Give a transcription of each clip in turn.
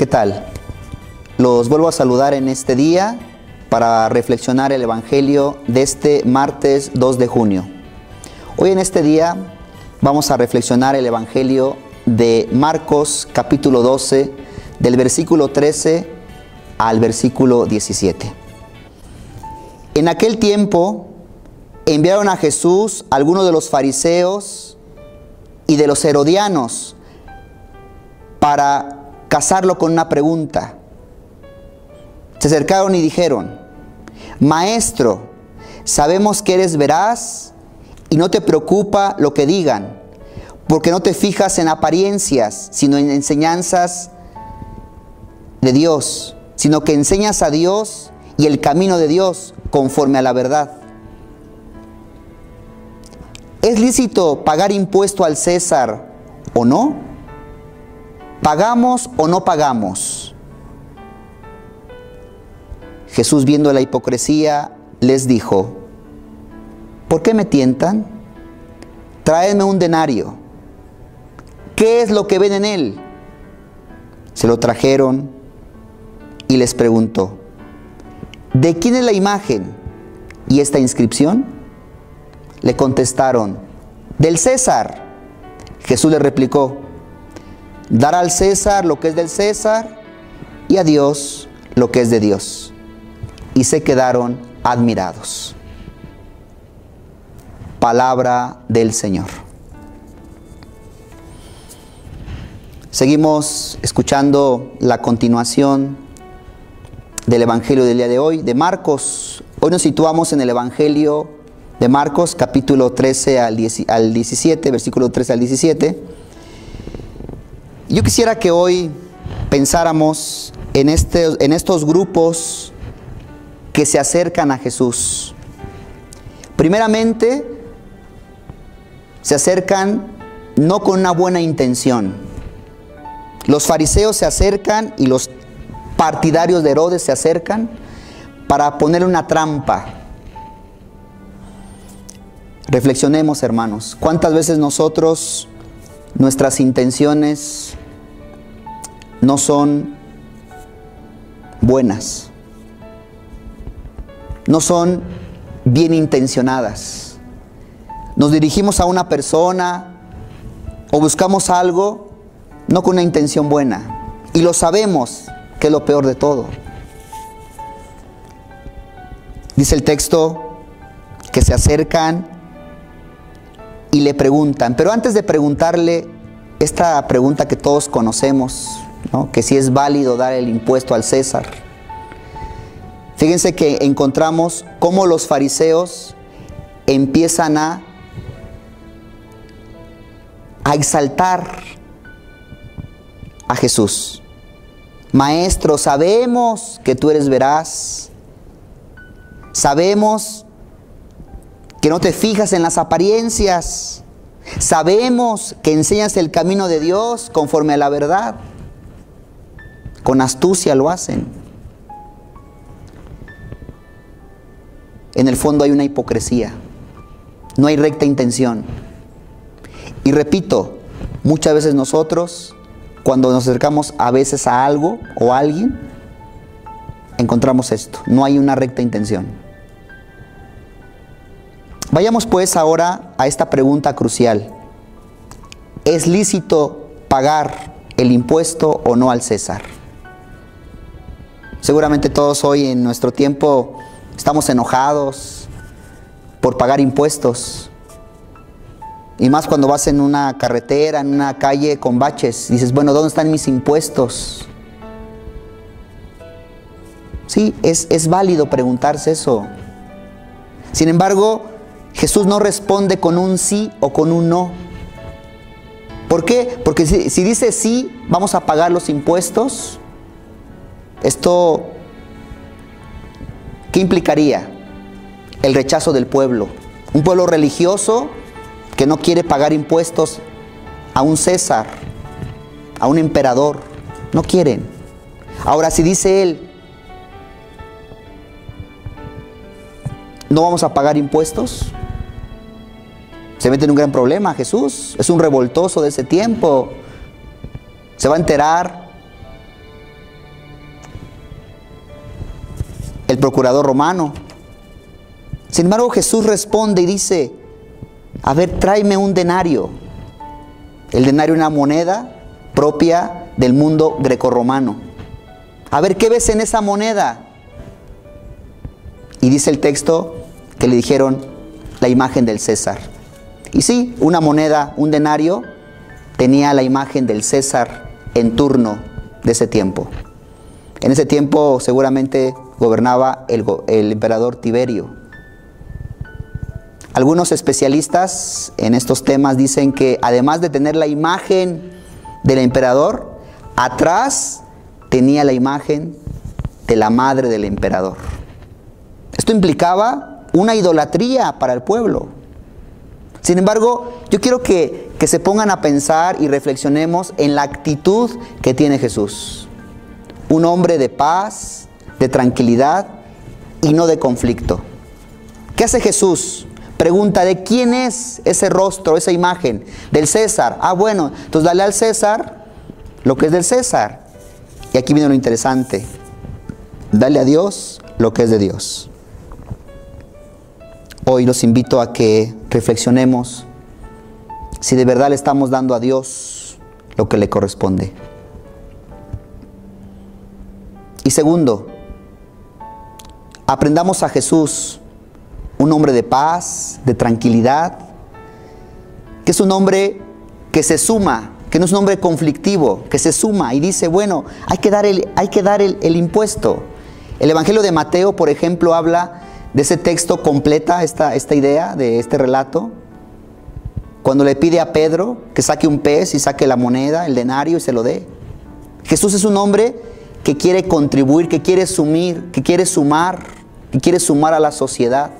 ¿Qué tal? Los vuelvo a saludar en este día para reflexionar el Evangelio de este martes 2 de junio. Hoy en este día vamos a reflexionar el Evangelio de Marcos capítulo 12, del versículo 13 al versículo 17. En aquel tiempo enviaron a Jesús algunos de los fariseos y de los herodianos para casarlo con una pregunta. Se acercaron y dijeron: Maestro, sabemos que eres veraz y no te preocupa lo que digan, porque no te fijas en apariencias, sino en enseñanzas de Dios, sino que enseñas a Dios y el camino de Dios conforme a la verdad. ¿Es lícito pagar impuesto al César o no? ¿Pagamos o no pagamos? Jesús, viendo la hipocresía, les dijo: ¿por qué me tientan? Traedme un denario. ¿Qué es lo que ven en él? Se lo trajeron y les preguntó: ¿de quién es la imagen y esta inscripción? Le contestaron: del César. Jesús les replicó: dar al César lo que es del César y a Dios lo que es de Dios. Y se quedaron admirados. Palabra del Señor. Seguimos escuchando la continuación del Evangelio del día de hoy, de Marcos. Hoy nos situamos en el Evangelio de Marcos, capítulo 13 al 17, versículo 13 al 17. Yo quisiera que hoy pensáramos en estos grupos que se acercan a Jesús. Primeramente, se acercan no con una buena intención. Los fariseos se acercan y los partidarios de Herodes se acercan para poner una trampa. Reflexionemos, hermanos, ¿cuántas veces nosotros, nuestras intenciones no son buenas? No son bien intencionadas. Nos dirigimos a una persona o buscamos algo no con una intención buena. Y lo sabemos, que es lo peor de todo. Dice el texto que se acercan y le preguntan. Pero antes de preguntarle esta pregunta que todos conocemos, ¿no?, que si es válido dar el impuesto al César. Fíjense que encontramos cómo los fariseos empiezan a exaltar a Jesús. Maestro, sabemos que tú eres veraz. Sabemos que no te fijas en las apariencias. Sabemos que enseñas el camino de Dios conforme a la verdad. Con astucia lo hacen. En el fondo hay una hipocresía. No hay recta intención. Y repito, muchas veces nosotros, cuando nos acercamos a veces a algo o a alguien, encontramos esto. No hay una recta intención. Vayamos pues ahora a esta pregunta crucial. ¿Es lícito pagar el impuesto o no al César? Seguramente todos hoy en nuestro tiempo estamos enojados por pagar impuestos. Y más cuando vas en una carretera, en una calle con baches. Dices, bueno, ¿dónde están mis impuestos? Sí, es válido preguntarse eso. Sin embargo, Jesús no responde con un sí o con un no. ¿Por qué? Porque si dice sí, vamos a pagar los impuestos, esto, ¿qué implicaría? El rechazo del pueblo. Un pueblo religioso que no quiere pagar impuestos a un César, a un emperador. No quieren. Ahora, si dice él, no vamos a pagar impuestos, se mete en un gran problema. Jesús es un revoltoso de ese tiempo. Se va a enterar el procurador romano. Sin embargo, Jesús responde y dice, a ver, tráeme un denario. El denario es una moneda propia del mundo grecorromano. A ver, ¿qué ves en esa moneda? Y dice el texto que le dijeron la imagen del César. Y sí, una moneda, un denario, tenía la imagen del César en turno de ese tiempo. En ese tiempo seguramente gobernaba el emperador Tiberio. Algunos especialistas en estos temas dicen que además de tener la imagen del emperador, atrás tenía la imagen de la madre del emperador. Esto implicaba una idolatría para el pueblo. Sin embargo, yo quiero que se pongan a pensar y reflexionemos en la actitud que tiene Jesús. Un hombre de paz, de tranquilidad y no de conflicto. ¿Qué hace Jesús? Pregunta, ¿de quién es ese rostro, esa imagen? Del César. Ah, bueno, entonces dale al César lo que es del César. Y aquí viene lo interesante. Dale a Dios lo que es de Dios. Hoy los invito a que reflexionemos si de verdad le estamos dando a Dios lo que le corresponde. Y segundo, aprendamos a Jesús, un hombre de paz, de tranquilidad, que es un hombre que se suma, que no es un hombre conflictivo, que se suma y dice, bueno, hay que dar el impuesto. El Evangelio de Mateo, por ejemplo, habla de ese texto, completa esta idea de este relato, cuando le pide a Pedro que saque un pez y saque la moneda, el denario y se lo dé. Jesús es un hombre que quiere contribuir, que quiere sumar, que quiere sumar a la sociedad.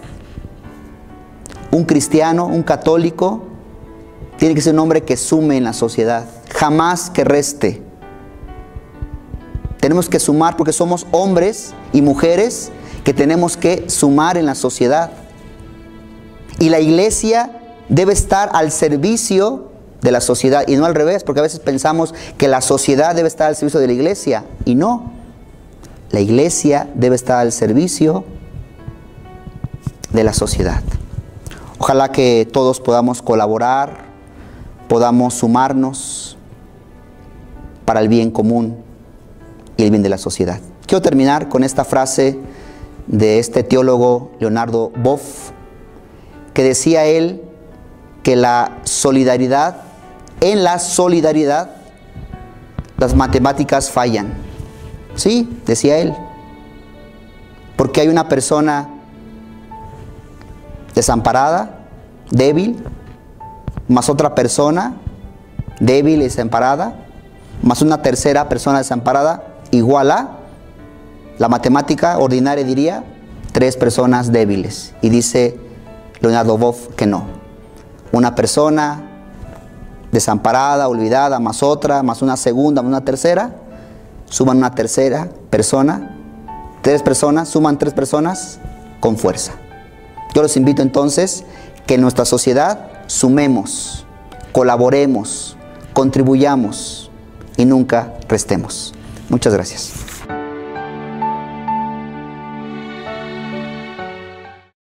Un cristiano, un católico, tiene que ser un hombre que sume en la sociedad, jamás que reste. Tenemos que sumar porque somos hombres y mujeres que tenemos que sumar en la sociedad. Y la iglesia debe estar al servicio de la sociedad y no al revés, porque a veces pensamos que la sociedad debe estar al servicio de la iglesia y no. La iglesia debe estar al servicio de la sociedad. Ojalá que todos podamos colaborar, podamos sumarnos para el bien común y el bien de la sociedad. Quiero terminar con esta frase de este teólogo Leonardo Boff, que decía él que en la solidaridad, las matemáticas fallan. Sí, decía él, porque hay una persona desamparada, débil, más otra persona débil y desamparada, más una tercera persona desamparada, igual a, la matemática ordinaria diría, 3 personas débiles. Y dice Leonardo Boff que no. Una persona desamparada, olvidada, más otra, más una segunda, más una tercera, suman una tercera persona, 3 personas, suman 3 personas con fuerza. Yo los invito entonces que en nuestra sociedad sumemos, colaboremos, contribuyamos y nunca restemos. Muchas gracias.